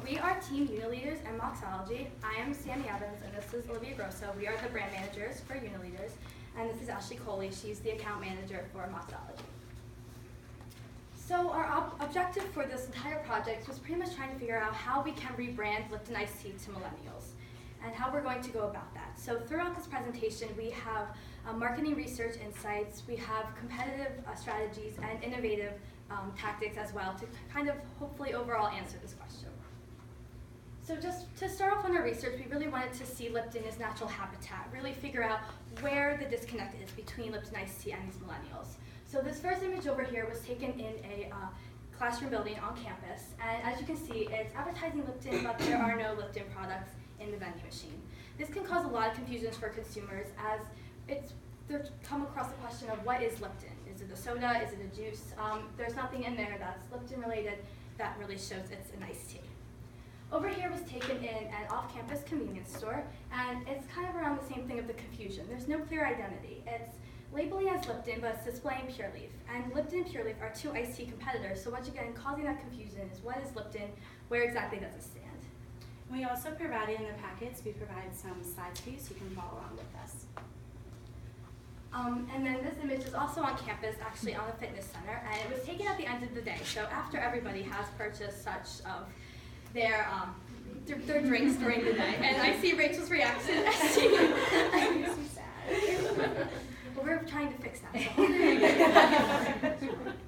We are Team UNILeaders and Moxology. I am Sammy Evans, and this is Olivia Grosso. We are the brand managers for UNILeaders, and this is Ashley Coley. She's the account manager for Moxology. So our objective for this entire project was pretty much trying to figure out how we can rebrand Lipton iced tea to millennials, and how we're going to go about that. So throughout this presentation, we have marketing research insights, we have competitive strategies, and innovative tactics as well to kind of hopefully overall answer this question. So just to start off on our research, we really wanted to see Lipton as natural habitat, really figure out where the disconnect is between Lipton iced tea and these millennials. So this first image over here was taken in a classroom building on campus, and as you can see, it's advertising Lipton, but there are no Lipton products in the vending machine. This can cause a lot of confusions for consumers as they come across the question of what is Lipton? Is it a soda? Is it a juice? There's nothing in there that's Lipton related that really shows it's an iced tea. Over here was taken in an off-campus convenience store, and it's kind of around the same thing of the confusion. There's no clear identity. It's labeling as Lipton, but it's displaying Pure Leaf. And Lipton and Pure Leaf are two iced tea competitors, so once again, causing that confusion is what is Lipton, where exactly does it stand? We also provided in the packets, we provide some slides for you so you can follow along with us. And then this image is also on campus, actually on the fitness center, and it was taken at the end of the day. So after everybody has purchased such of their drinks during the day, and I see Rachel's reaction. Makes me sad. Well, we're trying to fix that.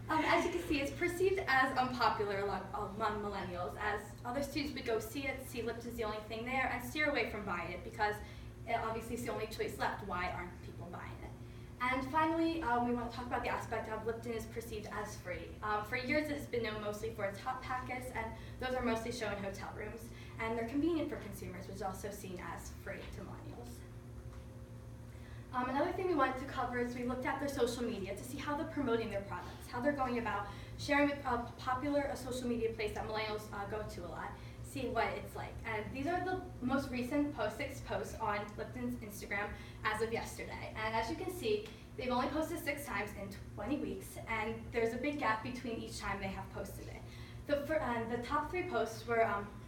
As you can see, it's perceived as unpopular among millennials, as other students would go see it, see Lipton's the only thing there, and steer away from buying it because it obviously is the only choice left. Why aren't people buying it? And finally, we want to talk about the aspect of Lipton is perceived as free. For years, it has been known mostly for its hot packets, and those are mostly shown in hotel rooms. And they're convenient for consumers, which is also seen as free to millennials. Another thing we wanted to cover is we looked at their social media to see how they're promoting their products, how they're going about sharing with a popular social media place that millennials go to a lot, see what it's like. And these are the most recent six posts on Lipton's Instagram as of yesterday. And as you can see, they've only posted 6 times in 20 weeks, and there's a big gap between each time they have posted it. The top 3 posts were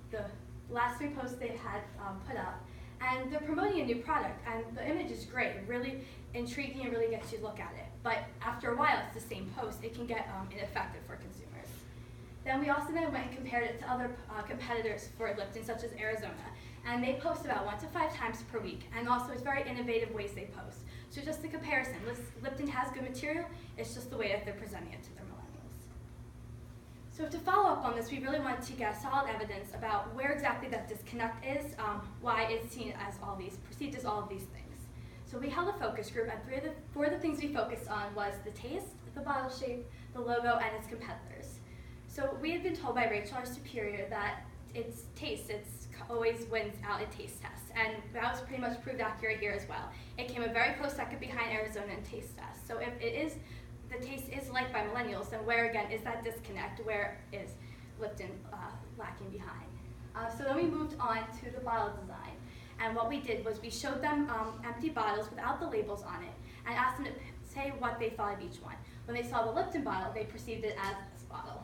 the last 3 posts they had put up, and they're promoting a new product, and the image is great, really intriguing and really gets you to look at it. But after a while, it's the same post. It can get ineffective for consumers. Then we also went and compared it to other competitors for Lipton, such as Arizona, and they post about 1 to 5 times per week, and also it's very innovative ways they post. So just a comparison, Lipton has good material, it's just the way that they're presenting it to their millennials. So to follow up on this, we really wanted to get solid evidence about where exactly that disconnect is, why it's seen as perceived as all of these things. So we held a focus group, and 4 of the things we focused on was the taste, the bottle shape, the logo, and its competitors. So we had been told by Rachel, our superior, that it's taste, always wins out in taste tests, and that was pretty much proved accurate here as well. It came a very close second behind Arizona in taste tests. So if the taste is liked by millennials, then where again is that disconnect? Where is Lipton lacking behind? So then we moved on to the bottle design, and what we did was we showed them empty bottles without the labels on it, and asked them to say what they thought of each one. When they saw the Lipton bottle, they perceived it as this bottle.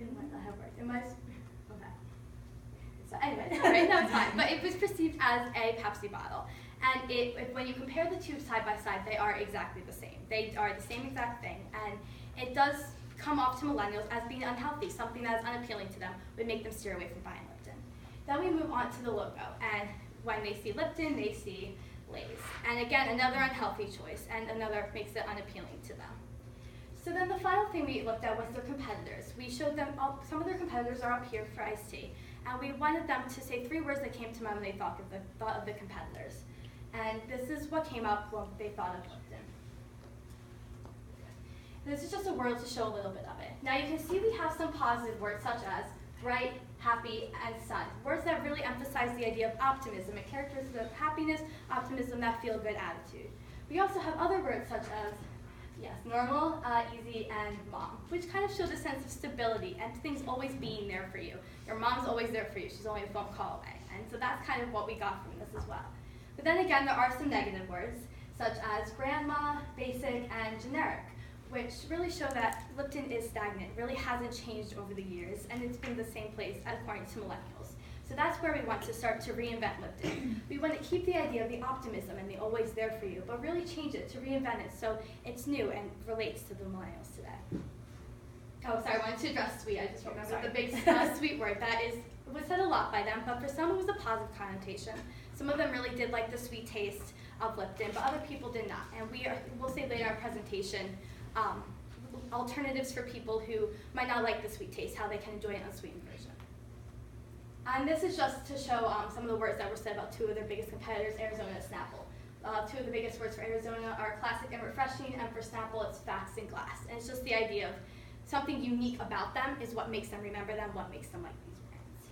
It might not have worked. Okay. So anyway, right now it's fine. But it was perceived as a Pepsi bottle. And when you compare the two side by side, they are exactly the same. They are the same exact thing. And it does come off to millennials as being unhealthy. Something that is unappealing to them would make them steer away from buying Lipton. Then we move on to the logo. And when they see Lipton, they see Lay's. And again, another unhealthy choice, and another makes it unappealing to them. So then the final thing we looked at was their competitors. We showed them, some of their competitors are up here for iced tea, and we wanted them to say 3 words that came to mind when they thought of the competitors. And this is what came up when they thought of Lipton. This is just a word to show a little bit of it. Now you can see we have some positive words such as bright, happy, and sun. Words that really emphasize the idea of optimism and characteristics of happiness, optimism, that feel-good attitude. We also have other words such as normal, easy, and mom, which kind of shows a sense of stability and things always being there for you. Your mom's always there for you. She's only a phone call away. And so that's kind of what we got from this as well. But then again, there are some negative words, such as grandma, basic, and generic, which really show that Lipton is stagnant, really hasn't changed over the years, and it's been the same place according to Millennials. So that's where we want to start to reinvent Lipton. We want to keep the idea of the optimism and the always there for you, but really change it to reinvent it so it's new and relates to the Millennials today. Oh, sorry, I wanted to address sweet. I just remembered the big sweet word. That was said a lot by them, but for some it was a positive connotation. Some of them really did like the sweet taste of Lipton, but other people did not. And we'll say later in our presentation, alternatives for people who might not like the sweet taste, how they can enjoy an unsweetened version. And this is just to show some of the words that were said about two of their biggest competitors, Arizona and Snapple. Two of the biggest words for Arizona are classic and refreshing, and for Snapple it's facts and glass. And it's just the idea of something unique about them is what makes them remember them, what makes them like these brands.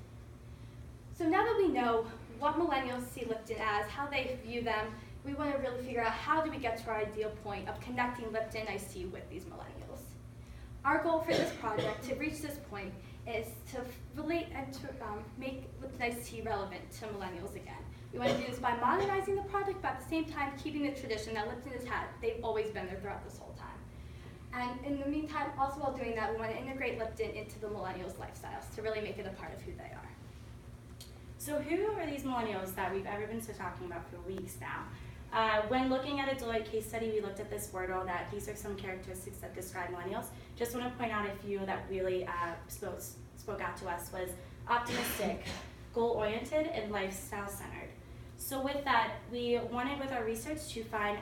So now that we know what Millennials see Lipton as, how they view them, we want to really figure out how do we get to our ideal point of connecting Lipton iced tea with these Millennials. Our goal for this project to reach this point is to relate and to make Lipton iced tea relevant to Millennials again. We want to do this by modernizing the product, but at the same time keeping the tradition that Lipton has had. They've always been there throughout this whole time. And in the meantime, also while doing that, we want to integrate Lipton into the Millennials' lifestyles to really make it a part of who they are. So who are these Millennials that we've ever been talking about for weeks now? When looking at a Deloitte case study, we looked at this wordle that these are some characteristics that describe Millennials. Just want to point out a few that really spoke out to us was optimistic, goal-oriented, and lifestyle-centered. So with that, we wanted with our research to find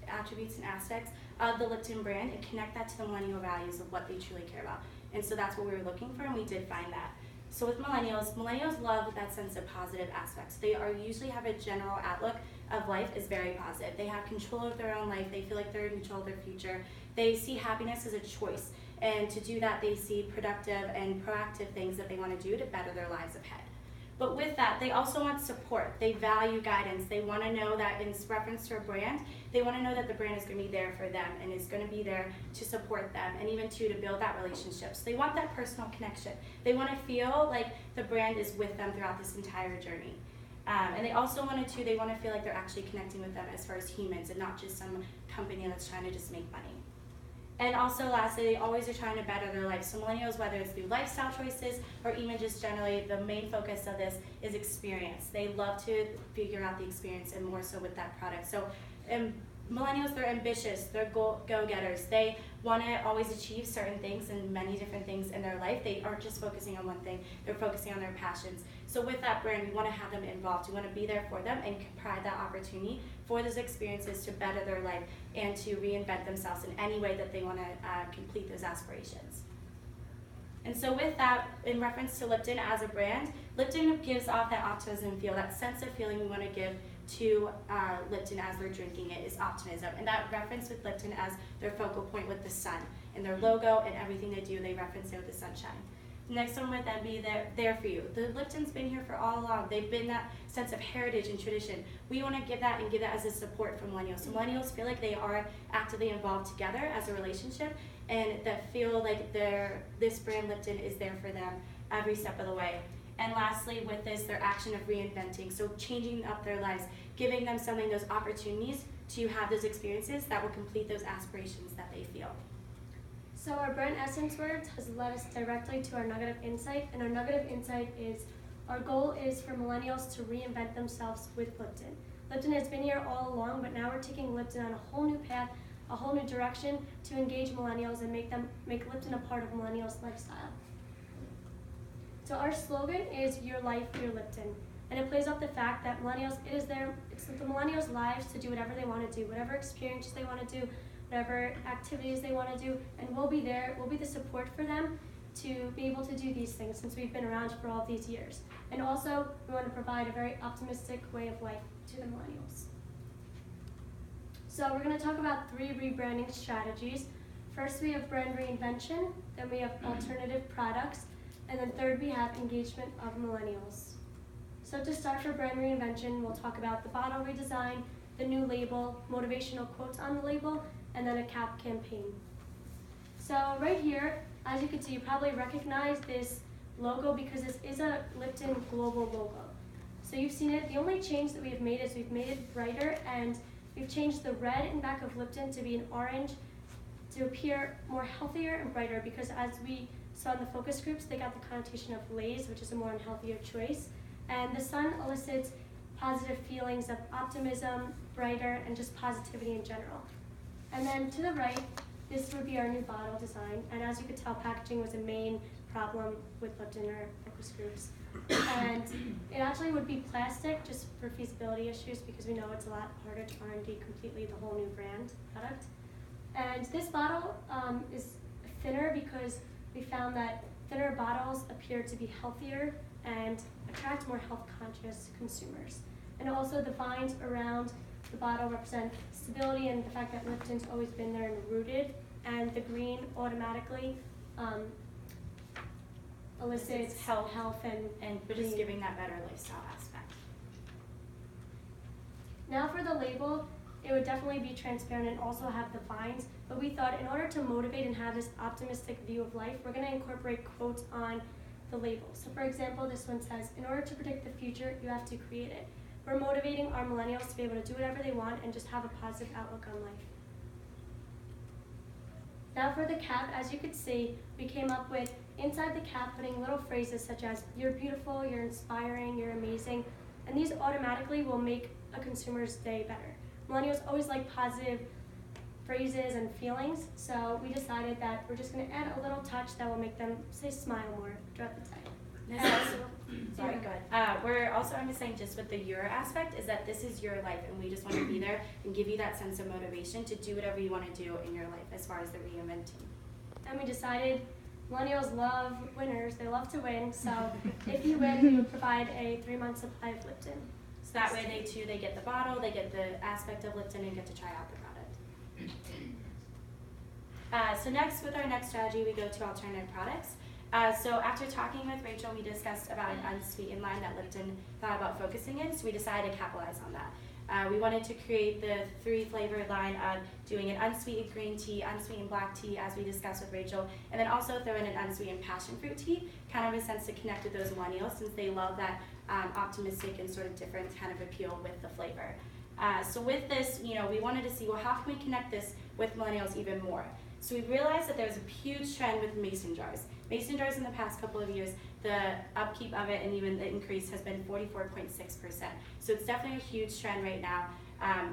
attributes and aspects of the Lipton brand and connect that to the Millennial values of what they truly care about. And so that's what we were looking for, and we did find that. So with Millennials love that sense of positive aspects. They usually have a general outlook of life is very positive. They have control of their own life. They feel like they're in control of their future. They see happiness as a choice. And to do that, they see productive and proactive things that they want to do to better their lives ahead. But with that, they also want support. They value guidance. They want to know that in reference to a brand, they want to know that the brand is going to be there for them and is going to be there to support them and even to build that relationship. So they want that personal connection. They want to feel like the brand is with them throughout this entire journey. And they also want to feel like they're actually connecting with them as far as humans and not just some company that's trying to just make money. And also lastly, they always are trying to better their life. So Millennials, whether it's through lifestyle choices or even just generally, the main focus of this is experience. They love to figure out the experience and more so with that product. So Millennials, they're ambitious, they're go-getters. They want to always achieve certain things and many different things in their life. They aren't just focusing on one thing, they're focusing on their passions. So with that brand, we want to have them involved. We want to be there for them and provide that opportunity for those experiences to better their life and to reinvent themselves in any way that they want to complete those aspirations. And so with that, in reference to Lipton as a brand, Lipton gives off that optimism feel, that sense of feeling we want to give to Lipton as they're drinking it is optimism. And that reference with Lipton as their focal point with the sun. And their logo and everything they do, they reference it with the sunshine. The next one would then be there for you. The Lipton's been here for all along. They've been that sense of heritage and tradition. We want to give that and give that as a support for Millennials. So Millennials feel like they are actively involved together as a relationship and that feel like this brand Lipton is there for them every step of the way. And lastly, with this, their action of reinventing, so changing up their lives, giving them something, those opportunities to have those experiences that will complete those aspirations that they feel. So our brand essence words has led us directly to our nugget of insight, and our nugget of insight is our goal is for Millennials to reinvent themselves with Lipton. Lipton has been here all along, but now we're taking Lipton on a whole new path, a whole new direction to engage Millennials and make Lipton a part of Millennials' lifestyle. So our slogan is Your Life, Your Lipton, and it plays off the fact that Millennials, it's the Millennials' lives to do whatever they want to do, whatever experiences they want to do, whatever activities they want to do, and we'll be there, we'll be the support for them to be able to do these things since we've been around for all these years. And also, we want to provide a very optimistic way of life to the Millennials. So we're going to talk about 3 rebranding strategies. First, we have brand reinvention, then we have alternative products, and then third, we have engagement of Millennials. So to start for brand reinvention, we'll talk about the bottle redesign, the new label, motivational quotes on the label, and then a cap campaign. So right here, as you can see, you probably recognize this logo because this is a Lipton global logo. So you've seen it. The only change that we've made is we've made it brighter, and we've changed the red in back of Lipton to be an orange to appear more healthier and brighter, because as we saw in the focus groups, they got the connotation of Lay's, which is a more unhealthier choice. And the sun elicits positive feelings of optimism, brighter, and just positivity in general. And then to the right, this would be our new bottle design. And as you could tell, packaging was a main problem with Lipton or focus groups. And it actually would be plastic just for feasibility issues, because we know it's a lot harder to R&D completely the whole new brand product. And this bottle is thinner because we found that thinner bottles appear to be healthier and attract more health-conscious consumers. And also the vines around the bottle represent stability and the fact that Lipton's always been there and rooted, and the green automatically elicits health and we're just giving that better lifestyle aspect. Now for the label, it would definitely be transparent and also have the vines, but we thought in order to motivate and have this optimistic view of life, we're going to incorporate quotes on the label. So for example, this one says, in order to predict the future, you have to create it. We're motivating our millennials to be able to do whatever they want and just have a positive outlook on life. Now for the cap, as you could see, we came up with, inside the cap, putting little phrases such as, you're beautiful, you're inspiring, you're amazing, and these automatically will make a consumer's day better. Millennials always like positive phrases and feelings, so we decided that we're just going to add a little touch that will make them, say, smile more throughout the day. Sorry, go ahead. We're also emphasizing just with the your aspect is that this is your life, and we just want to be there and give you that sense of motivation to do whatever you want to do in your life as far as the reinventing. And we decided millennials love winners, they love to win, so if you win, we would provide a 3-month supply of Lipton. So that way they get the bottle, they get the aspect of Lipton, and get to try out the product. So next, with our next strategy, we go to alternative products. So after talking with Rachel, we discussed about an unsweetened line that Lipton thought about focusing in, so we decided to capitalize on that. We wanted to create the 3-flavored line of doing an unsweetened green tea, unsweetened black tea, as we discussed with Rachel, and then also throw in an unsweetened passion fruit tea, kind of in a sense to connect with those millennials, since they love that optimistic and sort of different kind of appeal with the flavor. So with this, we wanted to see, well, how can we connect this with millennials even more? So we realized that there's a huge trend with mason jars. Mason jars in the past couple of years, the upkeep of it and even the increase has been 44.6%. So it's definitely a huge trend right now,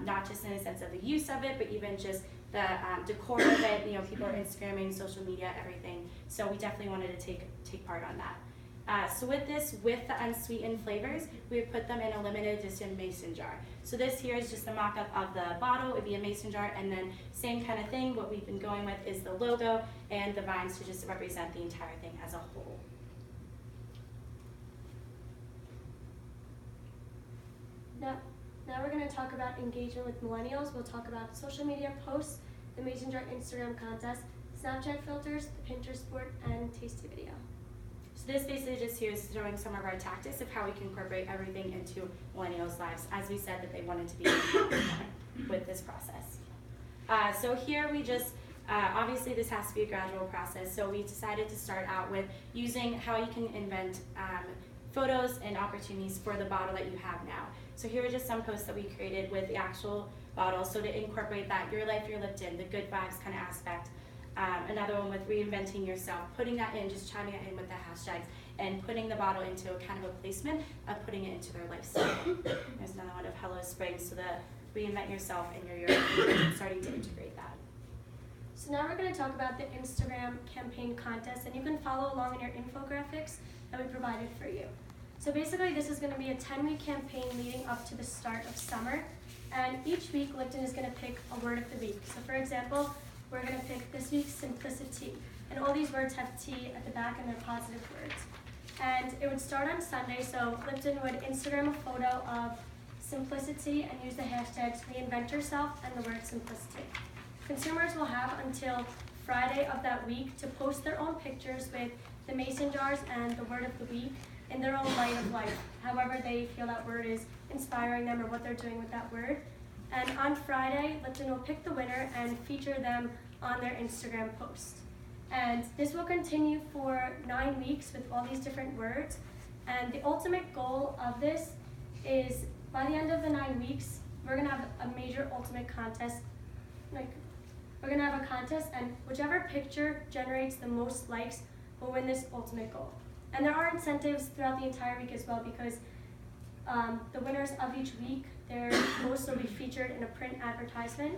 not just in the sense of the use of it, but even just the decor of it. People are Instagramming, social media, everything. So we definitely wanted to take part on that. So with this, with the unsweetened flavors, we would put them in a limited edition mason jar. So this here is just a mock-up of the bottle. It would be a mason jar, and then same kind of thing. What we've been going with is the logo and the vines to just represent the entire thing as a whole. Now we're going to talk about engagement with millennials. We'll talk about social media posts, the mason jar Instagram contest, Snapchat filters, the Pinterest board, and tasty video. So this basically just here is showing some of our tactics of how we can incorporate everything into millennials' lives, as we said that they wanted to be with this process. So here we just, obviously this has to be a gradual process, so we decided to start out with using how you can invent photos and opportunities for the bottle that you have now. So here are just some posts that we created with the actual bottle, so to incorporate that your life, your Lipton, the good vibes kind of aspect. Another one with Reinventing Yourself, putting that in, just chiming it in with the hashtags, and putting the bottle into a kind of a placement of putting it into their lifestyle. There's another one of Hello Spring, so the Reinvent Yourself and your starting to integrate that. So now we're going to talk about the Instagram campaign contest, and you can follow along in your infographics that we provided for you. So basically this is going to be a 10-week campaign leading up to the start of summer, and each week Lipton is going to pick a word of the week. So for example, we're going to pick this week's simplicity. And all these words have T at the back and they're positive words. And it would start on Sunday, so Lipton would Instagram a photo of simplicity and use the hashtags Reinvent Yourself and the word simplicity. Consumers will have until Friday of that week to post their own pictures with the mason jars and the word of the week in their own light of life, however they feel that word is inspiring them or what they're doing with that word. And on Friday, Lipton will pick the winner and feature them on their Instagram post. And this will continue for 9 weeks with all these different words. And the ultimate goal of this is by the end of the 9 weeks, we're going to have a major ultimate contest. we're going to have a contest, and whichever picture generates the most likes will win this ultimate goal. And there are incentives throughout the entire week as well, because the winners of each week, their posts will be featured in a print advertisement.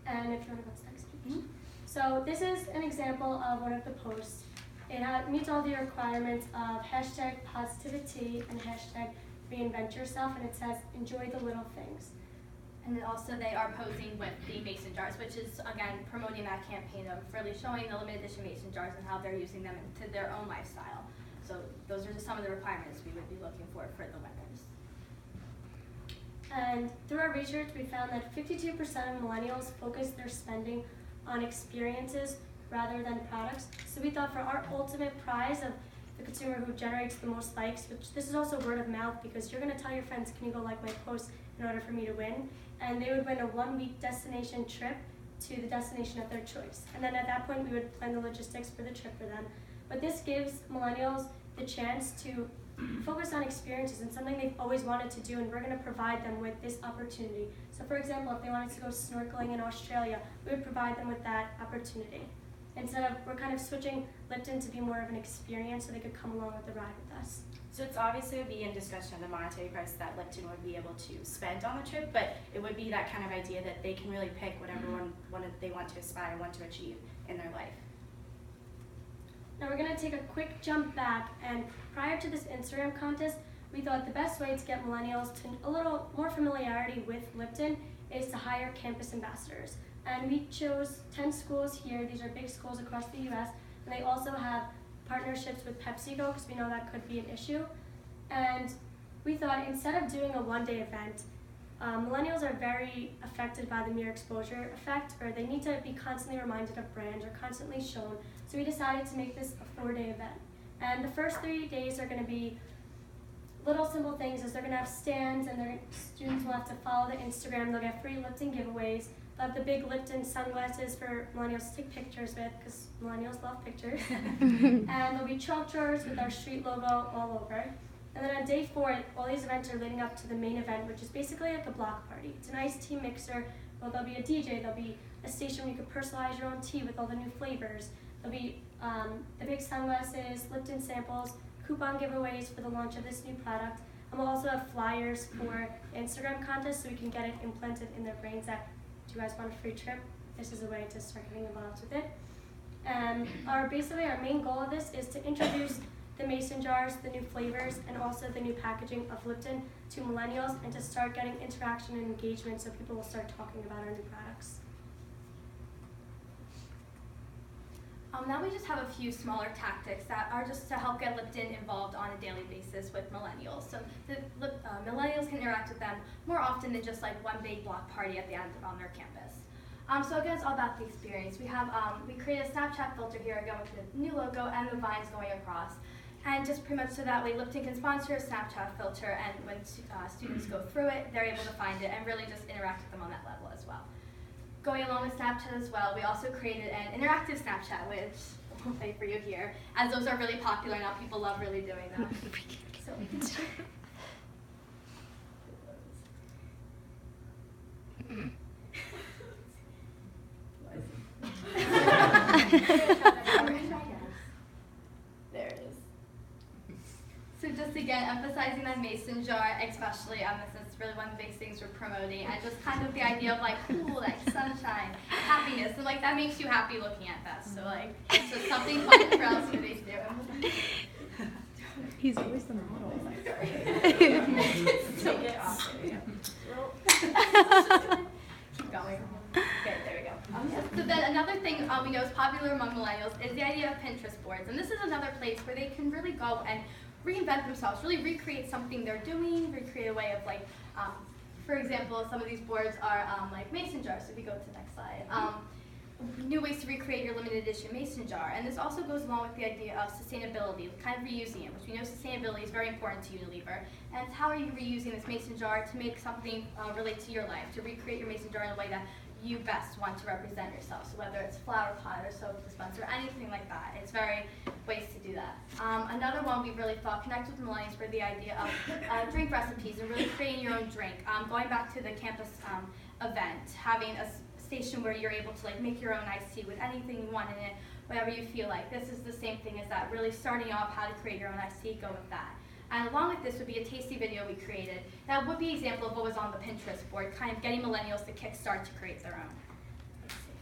And if you want to go to the next page. So this is an example of one of the posts. It meets all the requirements of hashtag positivity and hashtag reinvent yourself, and it says enjoy the little things. And then also they are posing with the mason jars, which is, again, promoting that campaign of really showing the limited edition mason jars and how they're using them into their own lifestyle. So those are just some of the requirements we would be looking for the winners. And through our research, we found that 52% of millennials focus their spending on experiences rather than products. So we thought for our ultimate prize of the consumer who generates the most likes, which this is also word of mouth, because you're going to tell your friends, can you go like my post in order for me to win? And they would win a 1-week destination trip to the destination of their choice. And then at that point, we would plan the logistics for the trip for them. But this gives millennials the chance to focus on experiences and something they've always wanted to do, and we're going to provide them with this opportunity. So for example, if they wanted to go snorkeling in Australia, we would provide them with that opportunity. Instead of, we're kind of switching Lipton to be more of an experience so they could come along with the ride with us. So it's obviously would be in discussion of the monetary price that Lipton would be able to spend on the trip, but it would be that kind of idea that they can really pick whatever one they want to aspire, want to achieve in their life. Now we're going to take a quick jump back, and prior to this Instagram contest, we thought the best way to get millennials to a little more familiarity with Lipton is to hire campus ambassadors. And we chose 10 schools here. These are big schools across the US, and they also have partnerships with PepsiCo, because we know that could be an issue. And we thought instead of doing a one-day event, millennials are very affected by the mere exposure effect, where they need to be constantly reminded of brands or constantly shown. So we decided to make this a 4-day event. And the first 3 days are going to be little simple things, as they're going to have stands, and their students will have to follow the Instagram. They'll get free Lipton giveaways. They'll have the big Lipton sunglasses for millennials to take pictures with, because millennials love pictures. And there'll be chalk drawers with our street logo all over. And then on day 4, all these events are leading up to the main event, which is basically like a block party. It's a nice tea mixer. Well, there'll be a DJ. There'll be a station where you can personalize your own tea with all the new flavors. There'll be the big sunglasses, Lipton samples, coupon giveaways for the launch of this new product. And we'll also have flyers for the Instagram contest, so we can get it implanted in their brains that, do you guys want a free trip? This is a way to start getting involved with it. And basically our main goal of this is to introduce the mason jars, the new flavors, and also the new packaging of Lipton to millennials, and to start getting interaction and engagement so people will start talking about our new products. Now we just have a few smaller tactics that are just to help get Lipton involved on a daily basis with millennials. So the millennials can interact with them more often than just like one big block party at the end on their campus. So again, it's all about the experience. We created a Snapchat filter here again with the new logo and the vines going across. And just pretty much so that way Lipton can sponsor a Snapchat filter, and when students go through it, they're able to find it and really just interact with them on that level as well. Going along with Snapchat as well, we also created an interactive Snapchat, which we'll play for you here, as those are really popular now. People love really doing that. So we can start. There it is. So just again, emphasizing that mason jar, especially this is really one of the big things we're promoting, and just kind of the idea of like cool, like sunshine, happiness, and like that makes you happy looking at that. So like it's just something fun for us to do. He's always the model. So get off. Keep going. Okay, there we go. So then another thing we know is popular among millennials is the idea of Pinterest boards, and this is another place where they can really go and reinvent themselves, really recreate something they're doing, recreate a way of like, for example, some of these boards are like mason jars. So if you go to the next slide, new ways to recreate your limited edition mason jar. And this also goes along with the idea of sustainability, kind of reusing it, which we know sustainability is very important to UNILeaders. And how are you reusing this mason jar to make something relate to your life, to recreate your mason jar in a way that you best want to represent yourself. So whether it's flower pot or soap dispenser, anything like that, it's very ways to do that. Another one we really thought connected with millennials were the idea of drink recipes and really creating your own drink. Going back to the campus event, having a station where you're able to like make your own iced tea with anything you want in it, whatever you feel like. This is the same thing as that, really starting off how to create your own iced tea, go with that. And along with this would be a tasty video we created. That would be an example of what was on the Pinterest board, kind of getting millennials to kickstart to create their own. Let's see.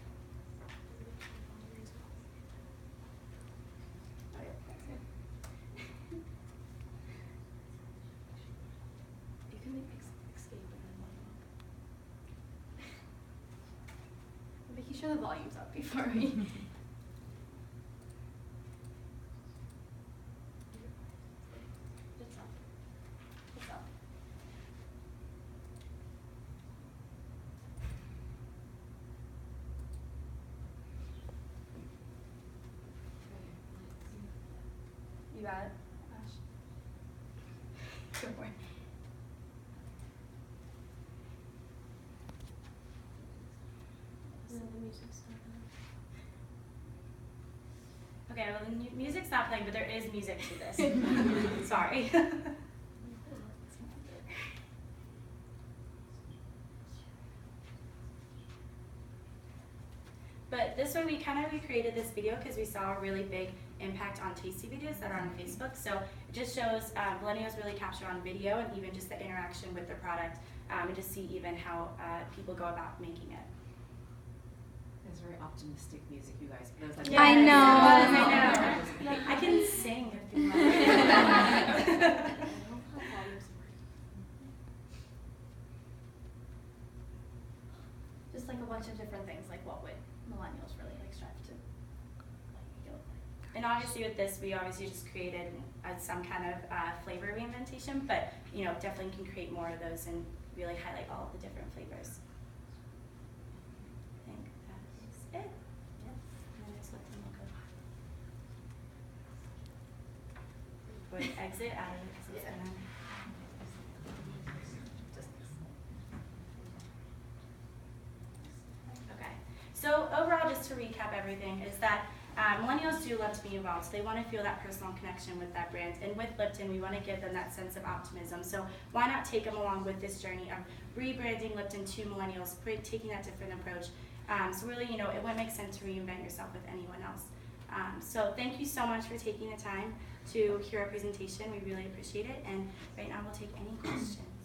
Oh, yeah, that's it. You can make escape and then I'm making sure the volume's up before we. It's up. It's up. You got it, Ash? Good boy. Okay, well the music's not playing, but there is music to this. Sorry. But this way we recreated this video because we saw a really big impact on tasty videos that are on Facebook. So it just shows millennials really capture on video and even just the interaction with the product and to see even how people go about making it. It's very optimistic music, you guys. But Yes, I know. I know. I can sing if you want. Just like a bunch of different things, like what would millennials really like strive to like make it look like. And obviously with this, we obviously just created some kind of flavor reinventation, but you know, definitely can create more of those and really highlight all of the different flavors. I think that is it. Yes. And then there's Lipton logo. Would exit out of it because it's gonna. Okay. So overall, just to recap everything, is that millennials do love to be involved. So they want to feel that personal connection with that brand. And with Lipton, we want to give them that sense of optimism. So why not take them along with this journey of rebranding Lipton to millennials, taking that different approach. So really, you know, it wouldn't make sense to reinvent yourself with anyone else. So thank you so much for taking the time to hear our presentation. We really appreciate it. And right now we'll take any questions.